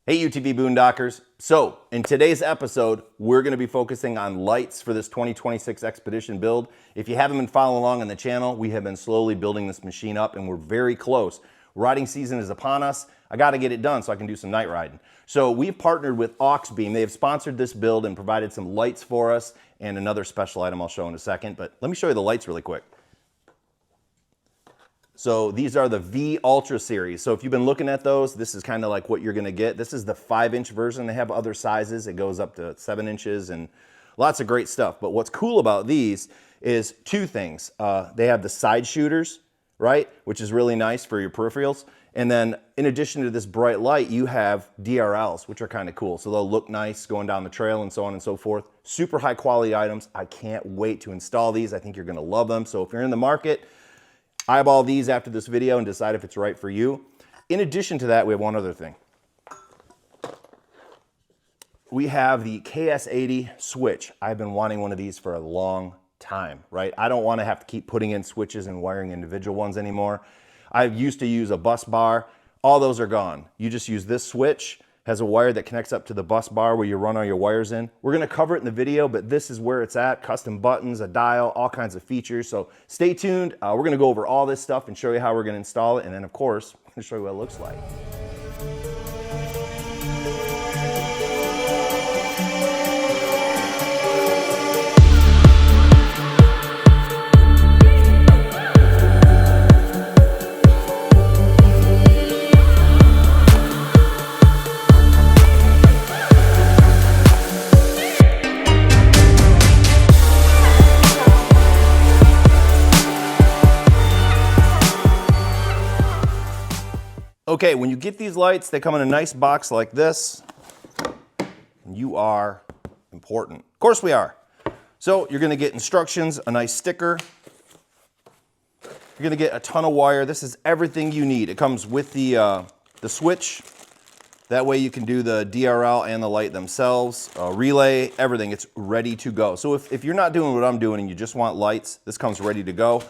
Hey UTV Boondockers. So in today's episode, we're going to be focusing on lights for this 2026 Xpedition build. If you haven't been following along on the channel, we have been slowly building this machine up and we're very close. Riding season is upon us. I got to get it done so I can do some night riding. So we've partnered with Auxbeam. They have sponsored this build and provided some lights for us and another special item I'll show in a second. But let me show you the lights really quick. So these are the V-Ultra Series. So if you've been looking at those, this is kind of like what you're gonna get. This is the 5-inch version. They have other sizes. It goes up to 7 inches and lots of great stuff. But what's cool about these is two things. They have the side shooters, right? Which is really nice for your peripherals. And then in addition to this bright light, you have DRLs, which are kind of cool. So they'll look nice going down the trail and so on and so forth. Super high quality items. I can't wait to install these. I think you're gonna love them. So if you're in the market, eyeball these after this video and decide if it's right for you. In addition to that, we have one other thing. We have the KS-80 Switch. I've been wanting one of these for a long time, right? I don't want to have to keep putting in switches and wiring individual ones anymore. I used to use a bus bar. All those are gone. You just use this switch. Has a wire that connects up to the bus bar where you run all your wires in. We're gonna cover it in the video, but this is where it's at. Custom buttons, a dial, all kinds of features. So stay tuned. We're gonna go over all this stuff and show you how we're gonna install it. And then of course, I'm gonna show you what it looks like. Okay, when you get these lights, they come in a nice box like this. You are important. Of course we are. So you're gonna get instructions, a nice sticker. You're gonna get a ton of wire. This is everything you need. It comes with the switch. That way you can do the DRL and the light themselves, relay, everything. It's ready to go. So if you're not doing what I'm doing and you just want lights, this comes ready to go.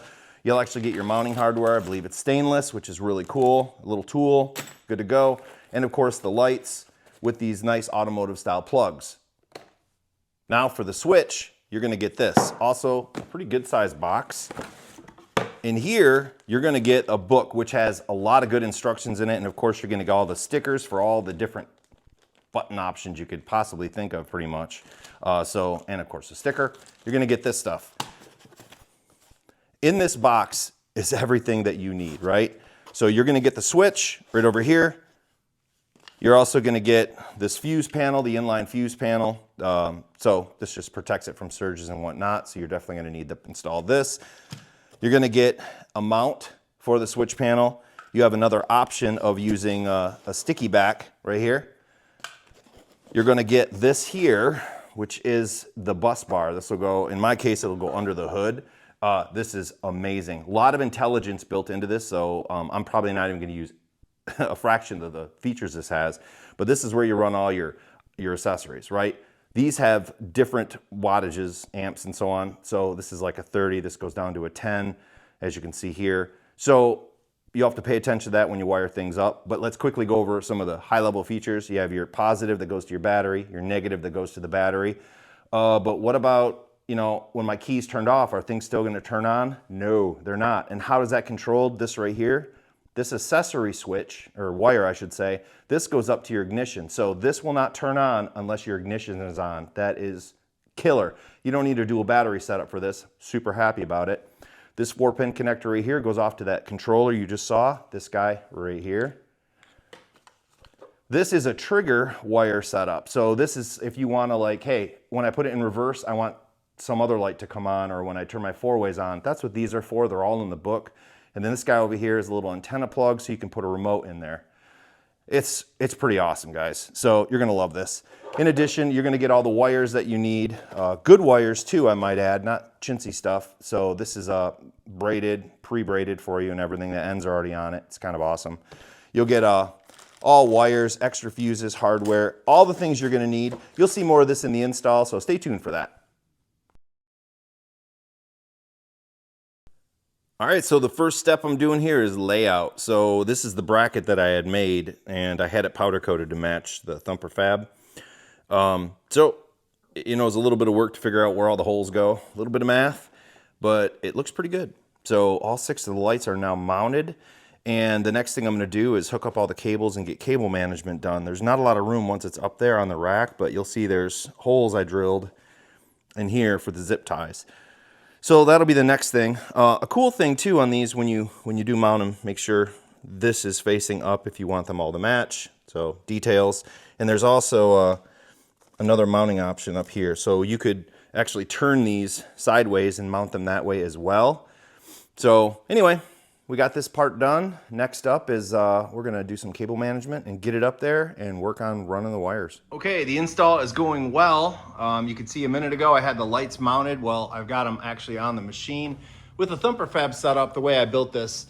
You'll actually get your mounting hardware. I believe it's stainless, which is really cool. A little tool, good to go. And of course the lights with these nice automotive style plugs. Now for the switch, you're gonna get this. Also, a pretty good sized box. In here, you're gonna get a book which has a lot of good instructions in it. And of course you're gonna get all the stickers for all the different button options you could possibly think of pretty much. And of course the sticker. You're gonna get this stuff. In this box is everything that you need, right? So you're gonna get the switch right over here. You're also gonna get this fuse panel, the inline fuse panel. So this just protects it from surges and whatnot. So you're definitely gonna need to install this. You're gonna get a mount for the switch panel. You have another option of using a sticky back right here. You're gonna get this here, which is the bus bar. This will go, in my case, it'll go under the hood. This is amazing. A lot of intelligence built into this, so I'm probably not even gonna use a fraction of the features this has, but this is where you run all your accessories, right? These have different wattages, amps and so on. So this is like a 30, this goes down to a 10, as you can see here. So you have to pay attention to that when you wire things up, but let's quickly go over some of the high level features. You have your positive that goes to your battery, your negative that goes to the battery. But what about, you know, when my key's turned off, are things still gonna turn on? No, they're not. And how is that controlled? This right here, this accessory switch, or wire I should say, this goes up to your ignition. So this will not turn on unless your ignition is on. That is killer. You don't need a dual battery setup for this. Super happy about it. This 4-pin connector right here goes off to that controller you just saw, this guy right here. This is a trigger wire setup. So this is if you wanna like, hey, when I put it in reverse, I want some other light to come on, or when I turn my 4-ways on. That's what these are for. They're all in the book. And then this guy over here is a little antenna plug, so you can put a remote in there. It's pretty awesome, guys. So you're gonna love this. In addition, you're gonna get all the wires that you need. Good wires too, I might add, not chintzy stuff. So this is braided, pre-braided for you and everything. The ends are already on it. It's kind of awesome. You'll get all wires, extra fuses, hardware, all the things you're gonna need. You'll see more of this in the install, so stay tuned for that. All right, so the first step I'm doing here is layout. So this is the bracket that I had made, and I had it powder coated to match the ThumperFab. So, you know, it's a little bit of work to figure out where all the holes go, a little bit of math, but it looks pretty good. So all 6 of the lights are now mounted, and the next thing I'm gonna do is hook up all the cables and get cable management done. There's not a lot of room once it's up there on the rack, but you'll see there's holes I drilled in here for the zip ties. So that'll be the next thing. A cool thing too on these, when you do mount them, make sure this is facing up if you want them all to match. So details. And there's also another mounting option up here. So you could actually turn these sideways and mount them that way as well. So anyway, we got this part done. Next up is we're gonna do some cable management and get it up there and work on running the wires. Okay, the install is going well. You could see a minute ago I had the lights mounted. Well, I've got them actually on the machine. With the ThumperFab setup, the way I built this,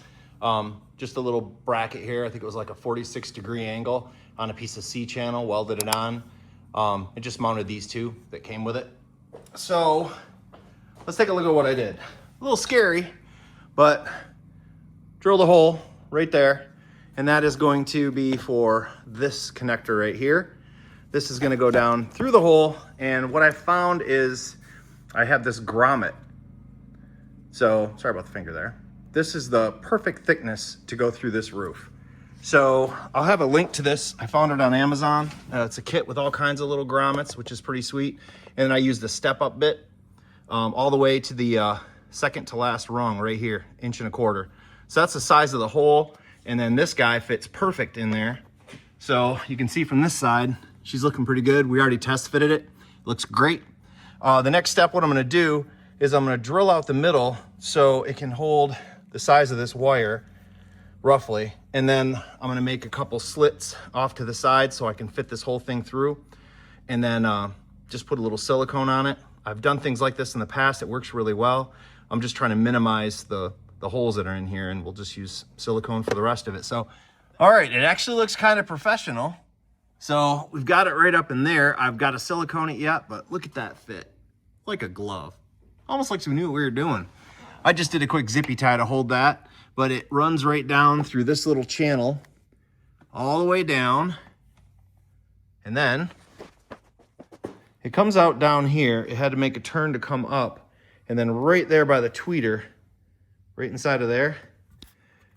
just a little bracket here. I think it was like a 46-degree angle on a piece of C-channel, welded it on. It just mounted these 2 that came with it. So let's take a look at what I did. A little scary, but drill the hole right there, and that is going to be for this connector right here. This is gonna go down through the hole, and what I found is I have this grommet. So, sorry about the finger there. This is the perfect thickness to go through this roof. So, I'll have a link to this. I found it on Amazon. It's a kit with all kinds of little grommets, which is pretty sweet. And I used the step-up bit all the way to the second to last rung right here, 1.25 inches. So that's the size of the hole, and then this guy fits perfect in there. So you can see from this side, she's looking pretty good. We already test fitted it. Looks great. The next step, what I'm gonna do is I'm gonna drill out the middle so it can hold the size of this wire, roughly. And then I'm gonna make a couple slits off to the side so I can fit this whole thing through. And then just put a little silicone on it. I've done things like this in the past. It works really well. I'm just trying to minimize the holes that are in here, and we'll just use silicone for the rest of it. So, all right, it actually looks kind of professional. So we've got it right up in there. I've got to silicone it yet, but look at that fit. Like a glove. Almost like we knew what we were doing. I just did a quick zippy tie to hold that, but it runs right down through this little channel, all the way down, and then it comes out down here. It had to make a turn to come up, and then right there by the tweeter, right inside of there,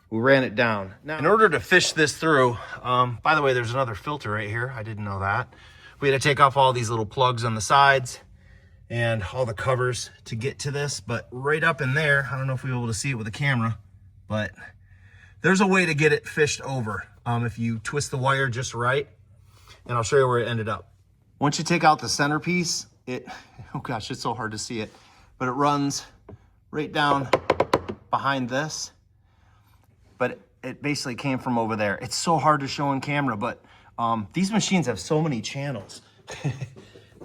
we ran it down. Now, in order to fish this through, by the way, there's another filter right here. I didn't know that. We had to take off all these little plugs on the sides and all the covers to get to this, but right up in there, I don't know if we were able to see it with the camera, but there's a way to get it fished over if you twist the wire just right, and I'll show you where it ended up. Once you take out the centerpiece, oh gosh, it's so hard to see it, but it runs right down behind this, but it basically came from over there. It's so hard to show on camera, but these machines have so many channels.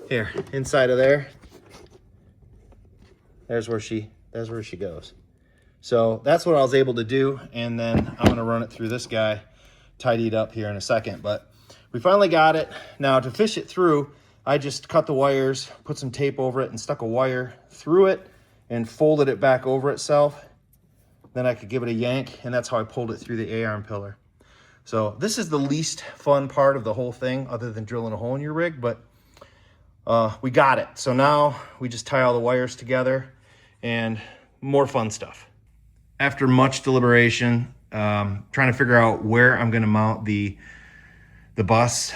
Here, inside of there, there's where she goes. So that's what I was able to do, and then I'm gonna run it through this guy, tidy it up here in a second, but we finally got it. Now to fish it through, I just cut the wires, put some tape over it, and stuck a wire through it and folded it back over itself. Then I could give it a yank, and that's how I pulled it through the A-arm pillar. So this is the least fun part of the whole thing, other than drilling a hole in your rig, but we got it. So now we just tie all the wires together and more fun stuff. After much deliberation, trying to figure out where I'm gonna mount the bus,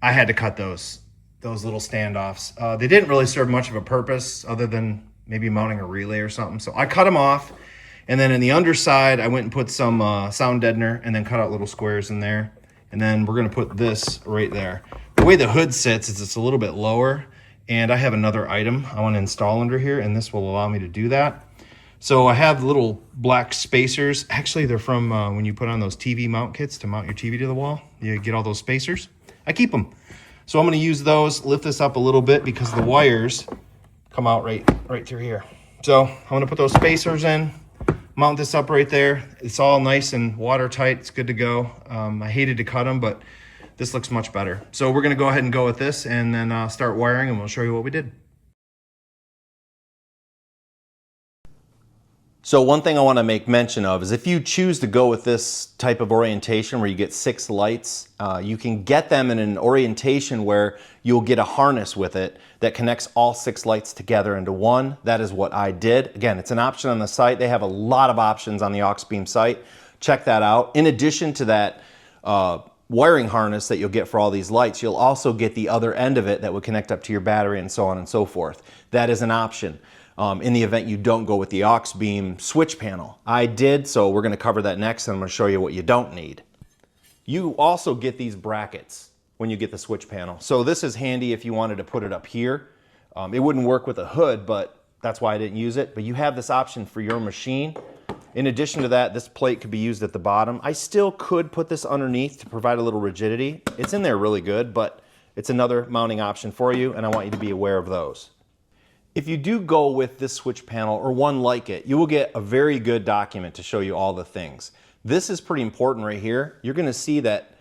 I had to cut those little standoffs. They didn't really serve much of a purpose other than maybe mounting a relay or something. So I cut them off. And then in the underside, I went and put some sound deadener and then cut out little squares in there. And then we're gonna put this right there. The way the hood sits is it's a little bit lower, and I have another item I wanna install under here, and this will allow me to do that. So I have little black spacers. Actually, they're from when you put on those TV mount kits to mount your TV to the wall. You get all those spacers. I keep them. So I'm gonna use those, lift this up a little bit because the wires come out right through here. So I'm gonna put those spacers in, mount this up right there. It's all nice and watertight. It's good to go. I hated to cut them, but this looks much better. So we're gonna go ahead and go with this and then start wiring, and we'll show you what we did. So one thing I want to make mention of is if you choose to go with this type of orientation where you get 6 lights, you can get them in an orientation where you'll get a harness with it that connects all 6 lights together into one. That is what I did. Again, it's an option on the site. They have a lot of options on the Auxbeam site. Check that out. In addition to that wiring harness that you'll get for all these lights, you'll also get the other end of it that would connect up to your battery and so on and so forth. That is an option. In the event you don't go with the Auxbeam switch panel. I did, so we're going to cover that next, and I'm going to show you what you don't need. You also get these brackets when you get the switch panel. So this is handy if you wanted to put it up here. It wouldn't work with a hood, but that's why I didn't use it. But you have this option for your machine. In addition to that, this plate could be used at the bottom. I still could put this underneath to provide a little rigidity. It's in there really good, but it's another mounting option for you, and I want you to be aware of those. If you do go with this switch panel or one like it, you will get a very good document to show you all the things. This is pretty important right here. You're going to see that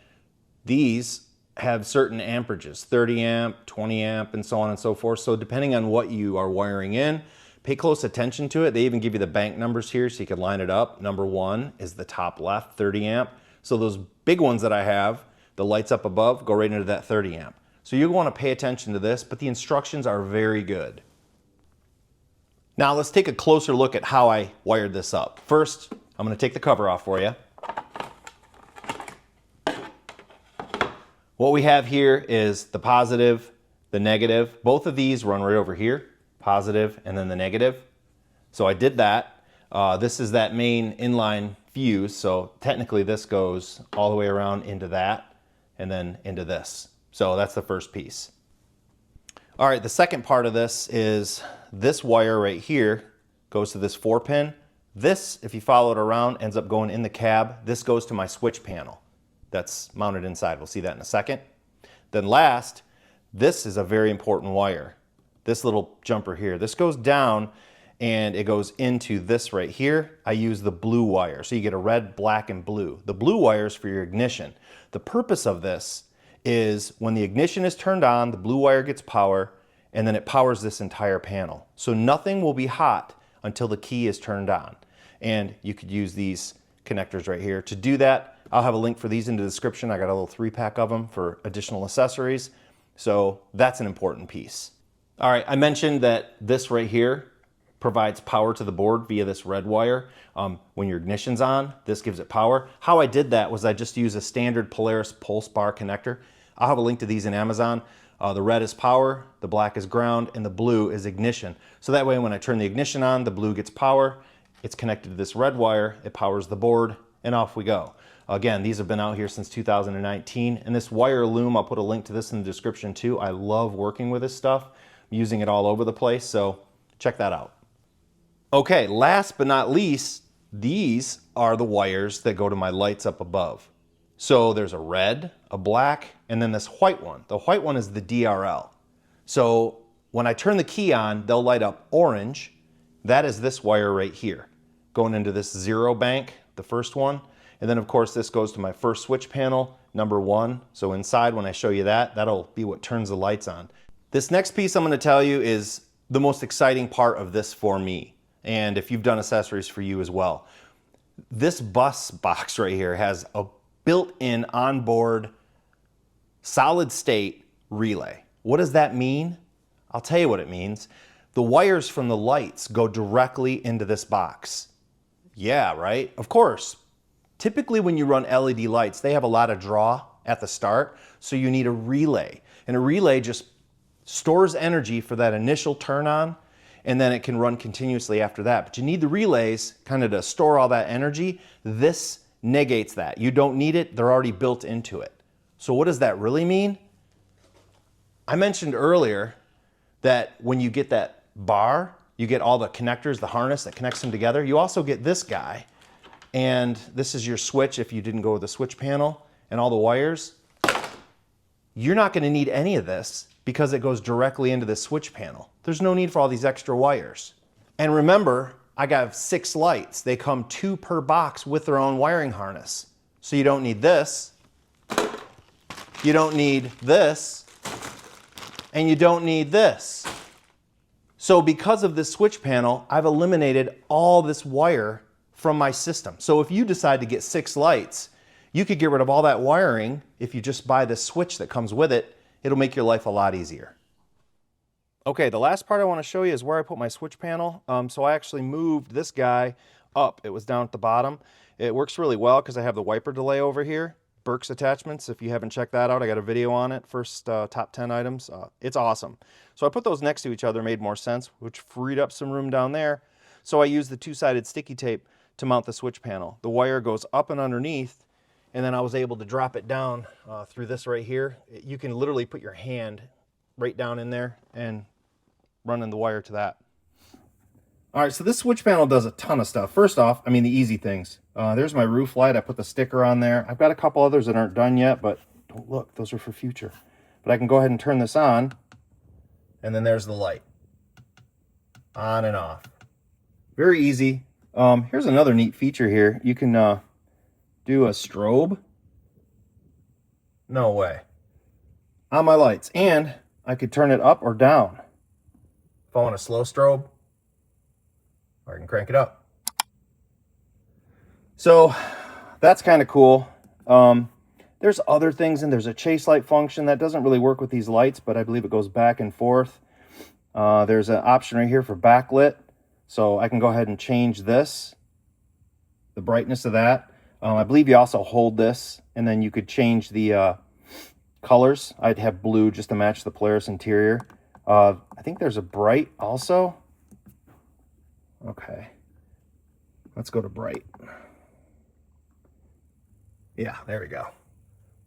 these have certain amperages, 30 amp, 20 amp, and so on and so forth. So depending on what you are wiring in, pay close attention to it. They even give you the bank numbers here so you can line it up. Number 1 is the top left, 30 amp. So those big ones that I have, the lights up above, go right into that 30 amp. So you'll want to pay attention to this, but the instructions are very good. Now let's take a closer look at how I wired this up. First, I'm going to take the cover off for you. What we have here is the positive, the negative. Both of these run right over here, positive and then the negative. So I did that. This is that main inline fuse, so technically this goes all the way around into that and then into this. So that's the first piece. All right, the second part of this is this wire right here goes to this 4-pin. This, if you follow it around, ends up going in the cab. This goes to my switch panel that's mounted inside. We'll see that in a second. Then last, this is a very important wire. This little jumper here. This goes down and it goes into this right here. I use the blue wire. So you get a red, black, and blue. The blue wire is for your ignition. The purpose of this is when the ignition is turned on, the blue wire gets power, and then it powers this entire panel. So nothing will be hot until the key is turned on. And you could use these connectors right here. To do that, I'll have a link for these in the description. I got a little 3-pack of them for additional accessories. So that's an important piece. All right, I mentioned that this right here provides power to the board via this red wire. When your ignition's on, this gives it power. How I did that was I just used a standard Polaris pulse bar connector. I'll have a link to these in Amazon. The red is power, the black is ground, and the blue is ignition. So that way when I turn the ignition on, the blue gets power, it's connected to this red wire, it powers the board, and off we go. Again, these have been out here since 2019, and this wire loom, I'll put a link to this in the description too. I love working with this stuff. I'm using it all over the place, so check that out. Okay, last but not least, these are the wires that go to my lights up above. So there's a red, a black, and then this white one. The white one is the DRL. So when I turn the key on, they'll light up orange. That is this wire right here, going into this 0 bank, the first one. And then of course this goes to my first switch panel, number 1. So inside when I show you that, that'll be what turns the lights on. This next piece I'm going to tell you is the most exciting part of this for me. And if you've done accessories for you as well. This bus box right here has a built-in onboard solid state relay. What does that mean? I'll tell you what it means. The wires from the lights go directly into this box. Yeah, right? Of course. Typically when you run LED lights, they have a lot of draw at the start, so you need a relay. And a relay just stores energy for that initial turn on, and then it can run continuously after that. But you need the relays kind of to store all that energy. This negates that. You don't need it, they're already built into it. So what does that really mean? I mentioned earlier that when you get that bar, you get all the connectors, the harness that connects them together. You also get this guy, and this is your switch if you didn't go with the switch panel, and all the wires. You're not going to need any of this because it goes directly into the switch panel. There's no need for all these extra wires. And remember, I got 6 lights. They come 2 per box with their own wiring harness. So you don't need this, you don't need this, and you don't need this. So because of this switch panel, I've eliminated all this wire from my system. So if you decide to get 6 lights, you could get rid of all that wiring if you just buy this switch that comes with it. It'll make your life a lot easier. Okay, the last part I want to show you is where I put my switch panel. So I actually moved this guy up. It was down at the bottom. It works really well because I have the wiper delay over here. Burke's Attachments, if you haven't checked that out, I got a video on it, first top 10 items. It's awesome. So I put those next to each other, made more sense, which freed up some room down there. So I used the 2-sided sticky tape to mount the switch panel. The wire goes up and underneath, and then I was able to drop it down through this right here. You can literally put your hand right down in there and running the wire to that. All right, so this switch panel does a ton of stuff. First off, I mean, the easy things. There's my roof light. I put the sticker on there. I've got a couple others that aren't done yet, but don't look, those are for future. But I can go ahead and turn this on, and then there's the light. On and off. Very easy. Here's another neat feature here. You can do a strobe. No way. On my lights. And I could turn it up or down. If I want a slow strobe, I can crank it up. So that's kind of cool. There's other things, and there's a chase light function that doesn't really work with these lights, but I believe it goes back and forth. There's an option right here for backlit. So I can go ahead and change this, the brightness of that. I believe you also hold this, and then you could change the colors. I'd have blue just to match the Polaris interior. I think there's a bright also. Okay, let's go to bright. Yeah, there we go.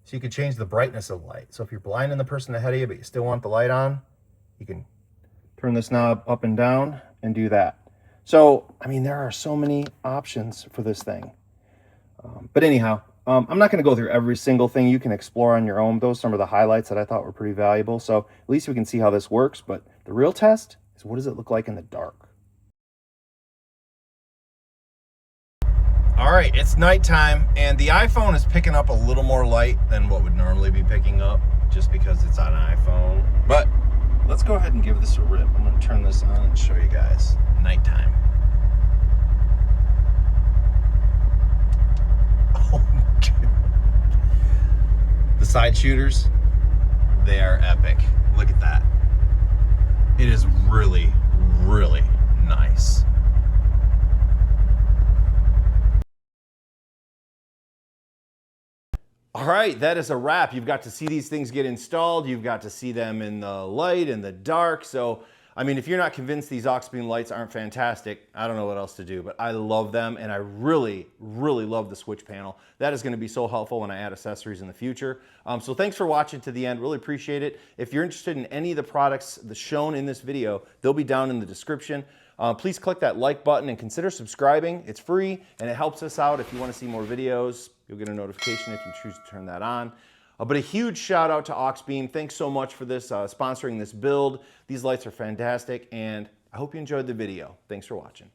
So you can change the brightness of the light. So if you're blinding the person ahead of you, but you still want the light on, you can turn this knob up and down and do that. So, I mean, there are so many options for this thing. But anyhow, I'm not going to go through every single thing. You can explore on your own. Those are some of the highlights that I thought were pretty valuable. So at least we can see how this works. But the real test is, what does it look like in the dark? All right, it's nighttime, and the iPhone is picking up a little more light than what would normally be picking up, just because it's on an iPhone. But let's go ahead and give this a rip. I'm going to turn this on and show you guys nighttime. Oh, the side shooters, they are epic. Look at that. It is really, really nice. All right, that is a wrap. You've got to see these things get installed. You've got to see them in the light, in the dark. So, I mean, if you're not convinced these Auxbeam lights aren't fantastic, I don't know what else to do, but I love them, and I really, really love the switch panel. That is going to be so helpful when I add accessories in the future. So thanks for watching to the end. Really appreciate it. If you're interested in any of the products shown in this video, they'll be down in the description. Please click that like button and consider subscribing. It's free, and it helps us out. If you want to see more videos, you'll get a notification if you choose to turn that on. But a huge shout out to Auxbeam. Thanks so much for this, sponsoring this build. These lights are fantastic, and I hope you enjoyed the video. Thanks for watching.